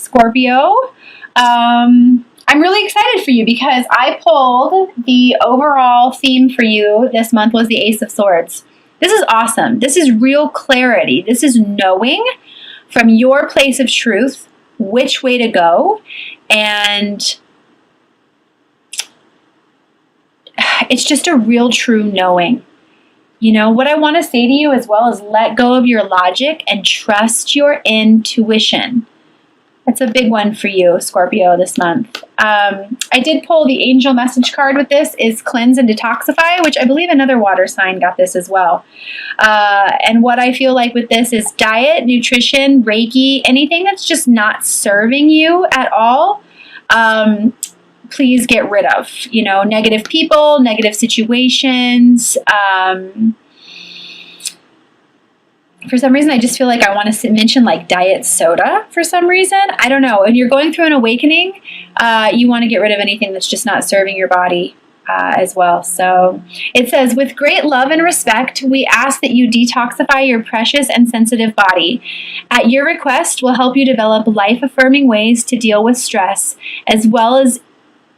Scorpio. I'm really excited for you because I pulled the overall theme for you this month was the Ace of Swords. This is awesome. This is real clarity. This is knowing from your place of truth which way to go. And it's just a real true knowing. You know, what I want to say to you as well is let go of your logic and trust your intuition. That's a big one for you, Scorpio, this month. I did pull the angel message card with this is cleanse and detoxify, which I believe another water sign got this as well. And what I feel like with this is diet, nutrition, Reiki, anything that's just not serving you at all. Please get rid of, you know, negative people, negative situations. For some reason, I just feel like I want to mention like diet soda for some reason. I don't know. When you're going through an awakening, you want to get rid of anything that's just not serving your body as well. So it says, with great love and respect, we ask that you detoxify your precious and sensitive body. At your request, we'll help you develop life-affirming ways to deal with stress, as well as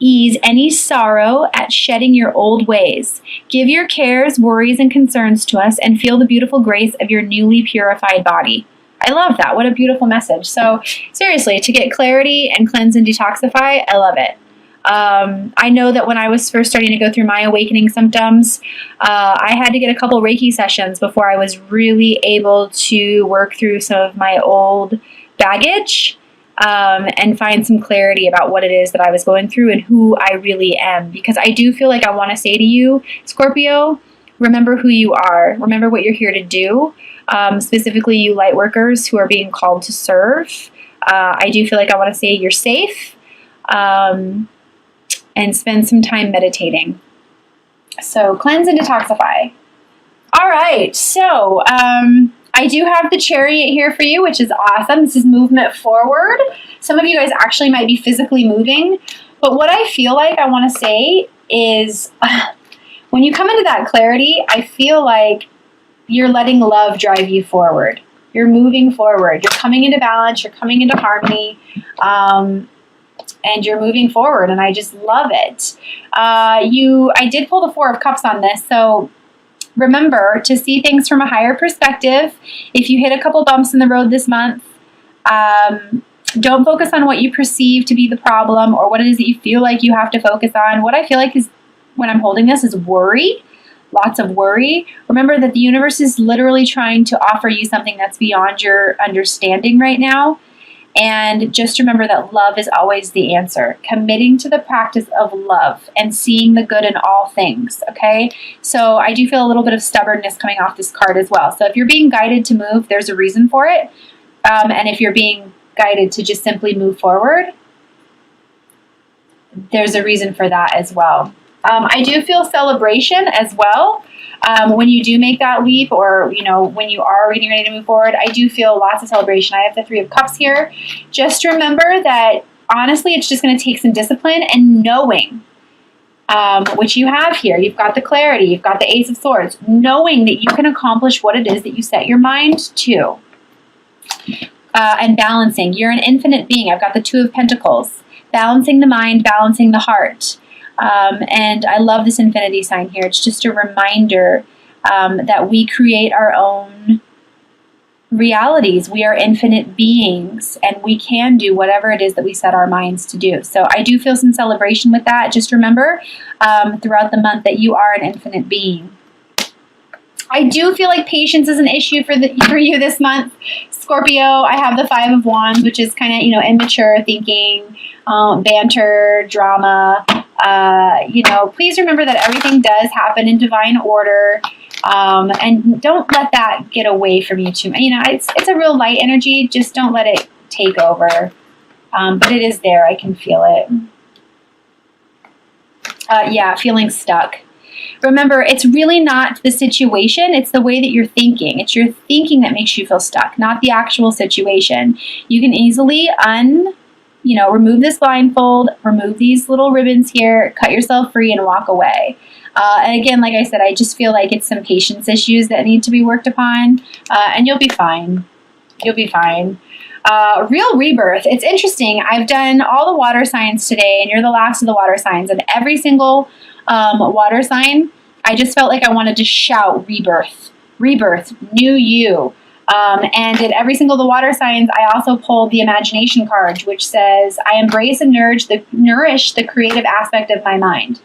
ease any sorrow at shedding your old ways. Give your cares, worries, and concerns to us and feel the beautiful grace of your newly purified body. I love that. What a beautiful message. So seriously, to get clarity and cleanse and detoxify, I love it. I know that when I was first starting to go through my awakening symptoms, I had to get a couple Reiki sessions before I was really able to work through some of my old baggage. And find some clarity about what it is that I was going through and who I really am. Because I do feel like I want to say to you, Scorpio, remember who you are. Remember what you're here to do. Specifically, you light workers who are being called to serve. I do feel like I want to say you're safe. And spend some time meditating. So cleanse and detoxify. All right. So, I do have the Chariot here for you, which is awesome. This is movement forward. Some of you guys actually might be physically moving. But what I feel like I want to say is when you come into that clarity, I feel like you're letting love drive you forward. You're moving forward. You're coming into balance. You're coming into harmony. And you're moving forward. And I just love it. I did pull the Four of Cups on this. So remember to see things from a higher perspective. If you hit a couple bumps in the road this month, don't focus on what you perceive to be the problem or what it is that you feel like you have to focus on. What I feel like is when I'm holding this is worry, lots of worry. Remember that the universe is literally trying to offer you something that's beyond your understanding right now. And just remember that love is always the answer. Committing to the practice of love and seeing the good in all things, okay? So I do feel a little bit of stubbornness coming off this card as well. So if you're being guided to move, there's a reason for it. And if you're being guided to just simply move forward, there's a reason for that as well. I do feel celebration as well. When you do make that leap or, you know, when you are getting ready to move forward, I do feel lots of celebration. I have the Three of Cups here. Just remember that, honestly, it's just going to take some discipline and knowing, which you have here. You've got the clarity. You've got the Ace of Swords. Knowing that you can accomplish what it is that you set your mind to. And balancing. You're an infinite being. I've got the Two of Pentacles. Balancing the mind, balancing the heart. And I love this infinity sign here. It's just a reminder that we create our own realities. We are infinite beings and we can do whatever it is that we set our minds to do. So I do feel some celebration with that. Just remember throughout the month that you are an infinite being. I do feel like patience is an issue for you this month, Scorpio. I have the Five of Wands, which is kind of, immature thinking, banter, drama. Please remember that everything does happen in divine order. And don't let that get away from you too much. It's a real light energy. Just don't let it take over. But it is there. I can feel it. Feeling stuck. Remember, it's really not the situation. It's the way that you're thinking. It's your thinking that makes you feel stuck, not the actual situation. You can easily remove this blindfold, remove these little ribbons here, cut yourself free and walk away. And again, like I said, I just feel like it's some patience issues that need to be worked upon, and you'll be fine. You'll be fine. Real rebirth. It's interesting. I've done all the water signs today, and you're the last of the water signs. And every single water sign, I just felt like I wanted to shout rebirth, rebirth, new you. And in every single of the water signs, I also pulled the imagination card, which says, I embrace and nourish the creative aspect of my mind.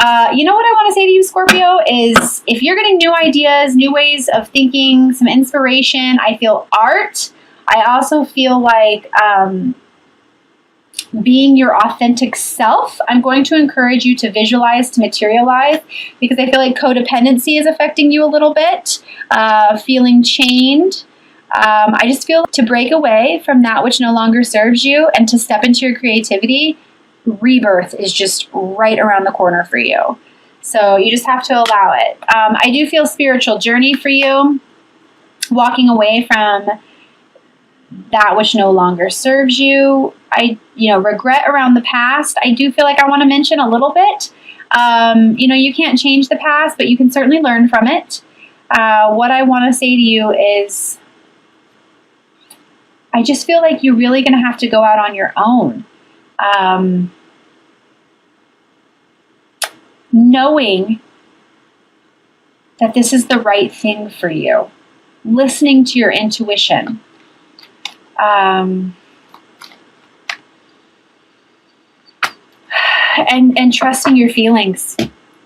You know what I want to say to you, Scorpio, is if you're getting new ideas, new ways of thinking, some inspiration, I feel art. I also feel like being your authentic self. I'm going to encourage you to visualize, to materialize, because I feel like codependency is affecting you a little bit, feeling chained. I just feel to break away from that which no longer serves you and to step into your creativity. Rebirth is just right around the corner for you. So you just have to allow it. I do feel spiritual journey for you, walking away from that which no longer serves you. Regret around the past. I do feel like I want to mention a little bit. You can't change the past, but you can certainly learn from it. What I want to say to you is, I just feel like you're really going to have to go out on your own. Knowing that this is the right thing for you. Listening to your intuition. And trusting your feelings.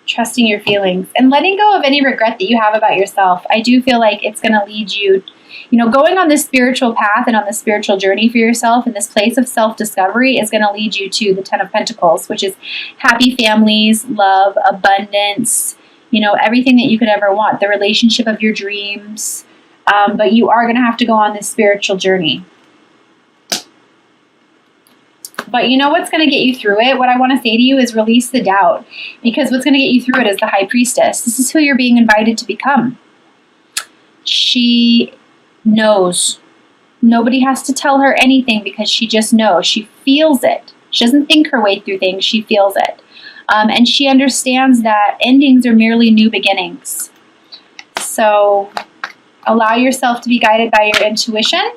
Trusting your feelings. And letting go of any regret that you have about yourself. I do feel like it's going to lead you, going on this spiritual path and on this spiritual journey for yourself in this place of self-discovery is going to lead you to the Ten of Pentacles, which is happy families, love, abundance, everything that you could ever want, the relationship of your dreams. But you are going to have to go on this spiritual journey. But you know what's going to get you through it? What I want to say to you is release the doubt. Because what's going to get you through it is the High Priestess. This is who you're being invited to become. She knows. Nobody has to tell her anything because she just knows. She feels it. She doesn't think her way through things. She feels it. And she understands that endings are merely new beginnings. So allow yourself to be guided by your intuition.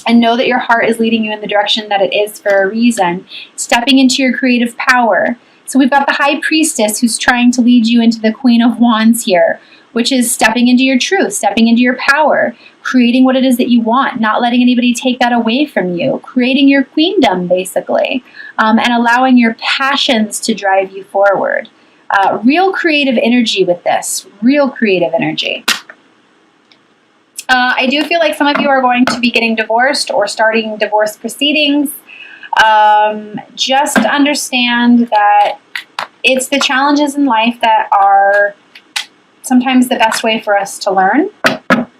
And know that your heart is leading you in the direction that it is for a reason. Stepping into your creative power. So we've got the High Priestess who's trying to lead you into the Queen of Wands here, which is stepping into your truth, stepping into your power, creating what it is that you want, not letting anybody take that away from you, creating your queendom, basically, and allowing your passions to drive you forward. Real creative energy with this, real creative energy. I do feel like some of you are going to be getting divorced or starting divorce proceedings. Just understand that it's the challenges in life that are sometimes the best way for us to learn. And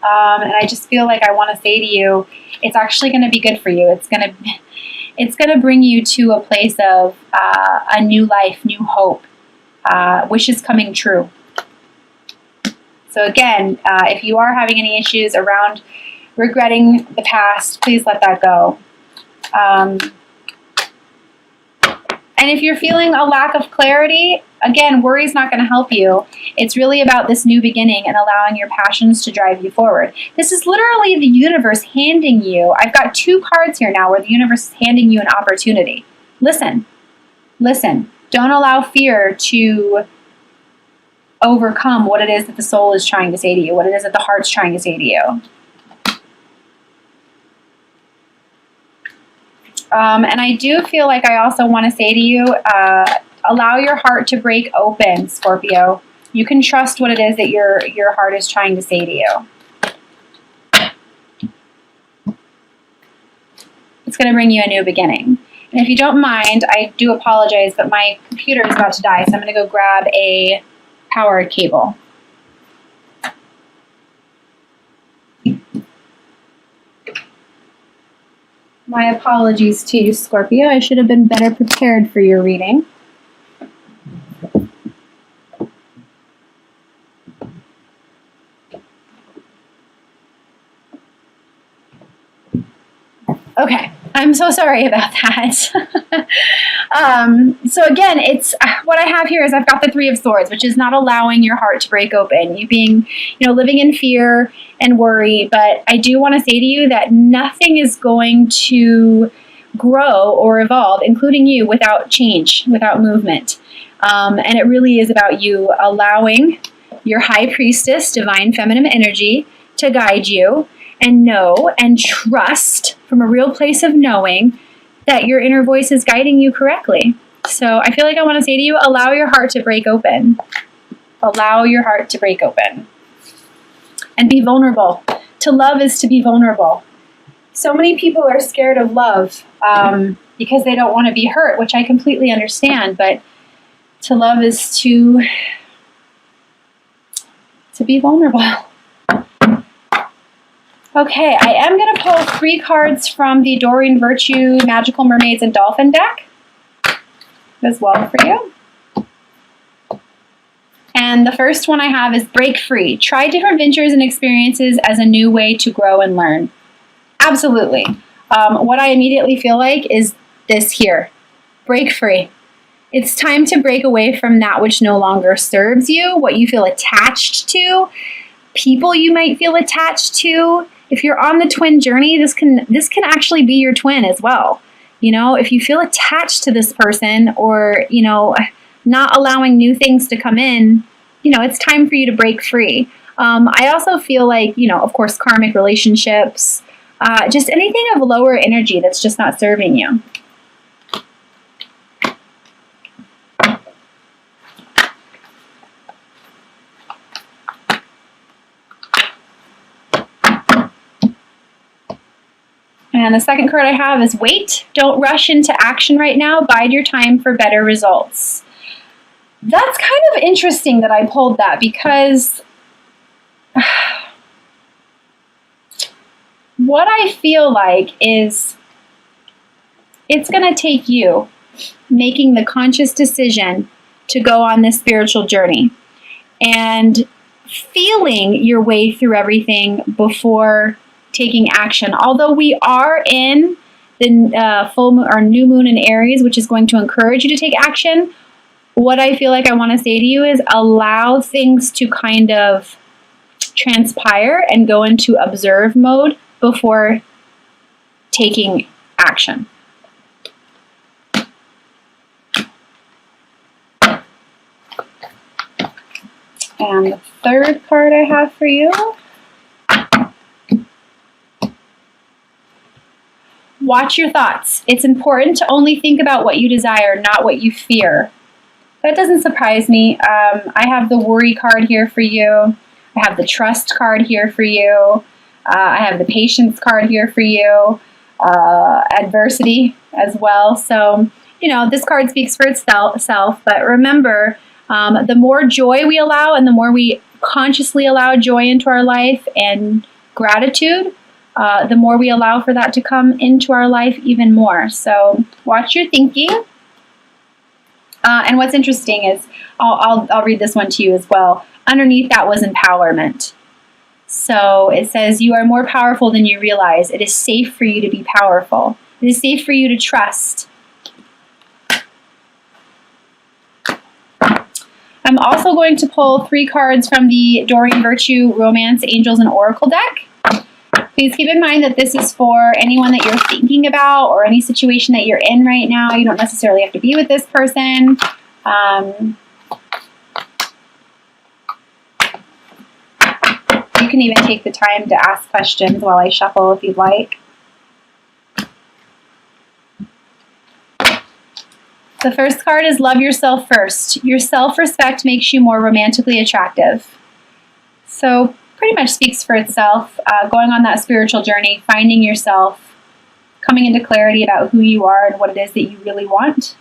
I just feel like I want to say to you, it's actually going to be good for you. It's going to bring you to a place of a new life, new hope, wishes coming true. So again, if you are having any issues around regretting the past, please let that go. And if you're feeling a lack of clarity, again, worry is not going to help you. It's really about this new beginning and allowing your passions to drive you forward. This is literally the universe handing you. I've got two cards here now where the universe is handing you an opportunity. Listen. Listen. Don't allow fear to overcome what it is that the soul is trying to say to you, what it is that the heart's trying to say to you. And I do feel like I also want to say to you, allow your heart to break open, Scorpio. You can trust what it is that your heart is trying to say to you. It's going to bring you a new beginning. And if you don't mind, I do apologize, but my computer is about to die, so I'm going to go grab a power cable. My apologies to you, Scorpio. I should have been better prepared for your reading. Okay, I'm so sorry about that. So again, it's what I have here is I've got the Three of Swords, which is not allowing your heart to break open. You being, living in fear and worry. But I do want to say to you that nothing is going to grow or evolve, including you, without change, without movement. And it really is about you allowing your high priestess, divine feminine energy, to guide you and know and trust from a real place of knowing that your inner voice is guiding you correctly. So I feel like I want to say to you, allow your heart to break open. Allow your heart to break open. And be vulnerable. To love is to be vulnerable. So many people are scared of love because they don't want to be hurt, which I completely understand. But to love is to be vulnerable. Okay, I am going to pull 3 cards from the Doreen Virtue Magical Mermaids and Dolphin deck as well for you. And the first one I have is break free. Try different ventures and experiences as a new way to grow and learn. Absolutely. What I immediately feel like is this here. Break free. It's time to break away from that which no longer serves you, what you feel attached to, people you might feel attached to. If you're on the twin journey, this can actually be your twin as well. If you feel attached to this person or, not allowing new things to come in, it's time for you to break free. I also feel like, of course, karmic relationships, just anything of lower energy that's just not serving you. And the second card I have is wait. Don't rush into action right now. Bide your time for better results. That's kind of interesting that I pulled that because what I feel like is it's going to take you making the conscious decision to go on this spiritual journey and feeling your way through everything before taking action. Although we are in the full moon or new moon in Aries, which is going to encourage you to take action, what I feel like I want to say to you is allow things to kind of transpire and go into observe mode before taking action. And the third card I have for you, watch your thoughts. It's important to only think about what you desire, not what you fear. That doesn't surprise me. I have the worry card here for you. I have the trust card here for you. I have the patience card here for you. Adversity as well. So, this card speaks for itself. But remember, the more joy we allow and the more we consciously allow joy into our life and gratitude, the more we allow for that to come into our life even more. So watch your thinking. And what's interesting is, I'll read this one to you as well. Underneath that was empowerment. So it says, you are more powerful than you realize. It is safe for you to be powerful. It is safe for you to trust. I'm also going to pull 3 cards from the Doreen Virtue Romance, Angels, and Oracle deck. Please keep in mind that this is for anyone that you're thinking about or any situation that you're in right now. You don't necessarily have to be with this person. You can even take the time to ask questions while I shuffle if you'd like. The first card is love yourself first. Your self-respect makes you more romantically attractive. So pretty much speaks for itself. Going on that spiritual journey, finding yourself, coming into clarity about who you are and what it is that you really want.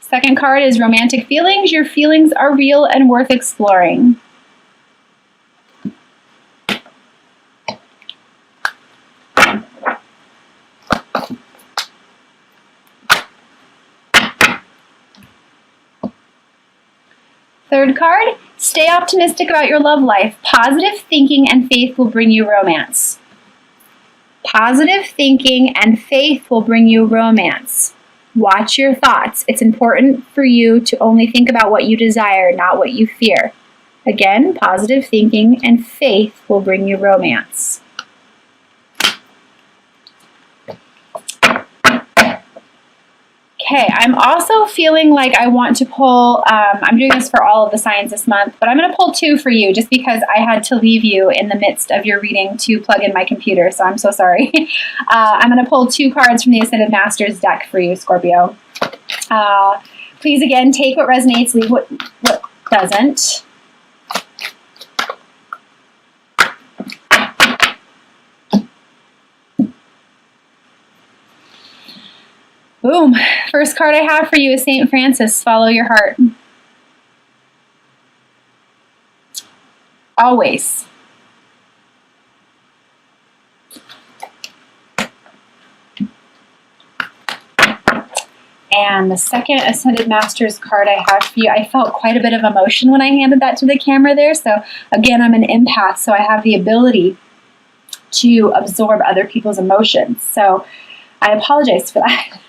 Second card is romantic feelings. Your feelings are real and worth exploring. Third card, Stay optimistic about your love life. Positive thinking and faith will bring you romance. Positive thinking and faith will bring you romance. Watch your thoughts. It's important for you to only think about what you desire, not what you fear. Again, positive thinking and faith will bring you romance. Okay, I'm also feeling like I want to pull, I'm doing this for all of the signs this month, but I'm going to pull 2 for you just because I had to leave you in the midst of your reading to plug in my computer, so I'm so sorry. I'm going to pull 2 cards from the Ascended Masters deck for you, Scorpio. Please, again, take what resonates, leave what doesn't. Boom. First card I have for you is St. Francis. Follow your heart. Always. And the second Ascended Masters card I have for you, I felt quite a bit of emotion when I handed that to the camera there. So again, I'm an empath, so I have the ability to absorb other people's emotions. So I apologize for that.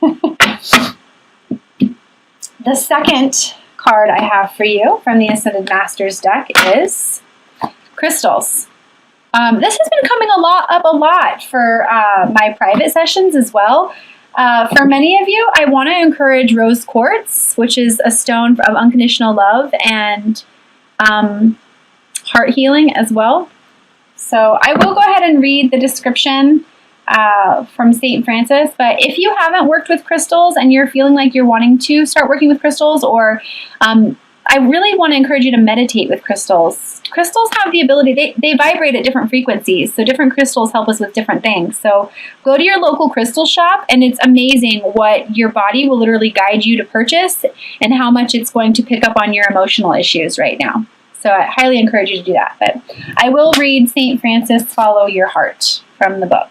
The second card I have for you from the Ascended Masters deck is crystals. This has been coming up a lot for my private sessions as well. For many of you, I want to encourage rose quartz, which is a stone of unconditional love and heart healing as well. So I will go ahead and read the description from St. Francis, but if you haven't worked with crystals and you're feeling like you're wanting to start working with crystals, or I really want to encourage you to meditate with crystals. Crystals have the ability, they vibrate at different frequencies, so different crystals help us with different things. So go to your local crystal shop, and it's amazing what your body will literally guide you to purchase and how much it's going to pick up on your emotional issues right now. So I highly encourage you to do that. But I will read St. Francis, Follow Your Heart from the book.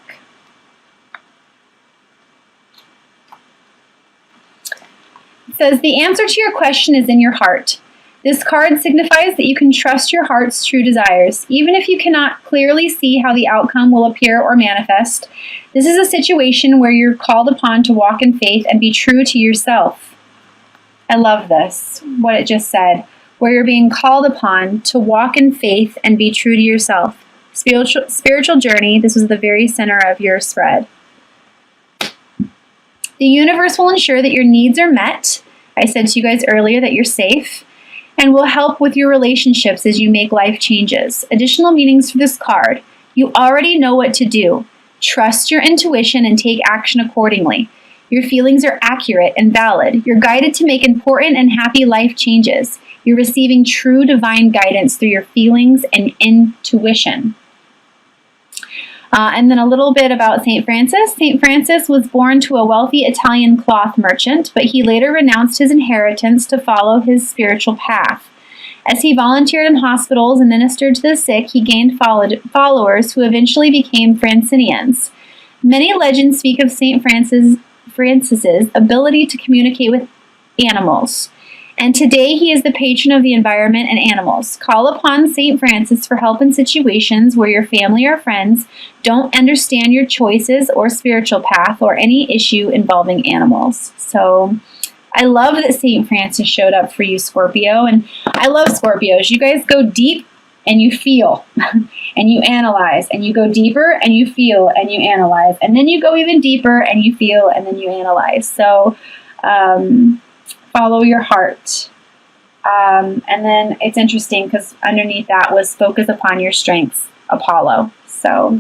It says, the answer to your question is in your heart. This card signifies that you can trust your heart's true desires, even if you cannot clearly see how the outcome will appear or manifest. This is a situation where you're called upon to walk in faith and be true to yourself. I love this, what it just said. Where you're being called upon to walk in faith and be true to yourself. Spiritual journey, this was the very center of your spread. The universe will ensure that your needs are met. I said to you guys earlier that you're safe, and will help with your relationships as you make life changes. Additional meanings for this card. You already know what to do. Trust your intuition and take action accordingly. Your feelings are accurate and valid. You're guided to make important and happy life changes. You're receiving true divine guidance through your feelings and intuition. And then a little bit about St. Francis. St. Francis was born to a wealthy Italian cloth merchant, but he later renounced his inheritance to follow his spiritual path. As he volunteered in hospitals and ministered to the sick, he gained followers who eventually became Francinians. Many legends speak of St. Francis's ability to communicate with animals. And today he is the patron of the environment and animals. Call upon St. Francis for help in situations where your family or friends don't understand your choices or spiritual path or any issue involving animals. So I love that St. Francis showed up for you, Scorpio. And I love Scorpios. You guys go deep and you feel and you analyze, and you go deeper and you feel and you analyze, and then you go even deeper and you feel and then you analyze. So follow your heart. And then it's interesting because underneath that was focus upon your strengths, Apollo. So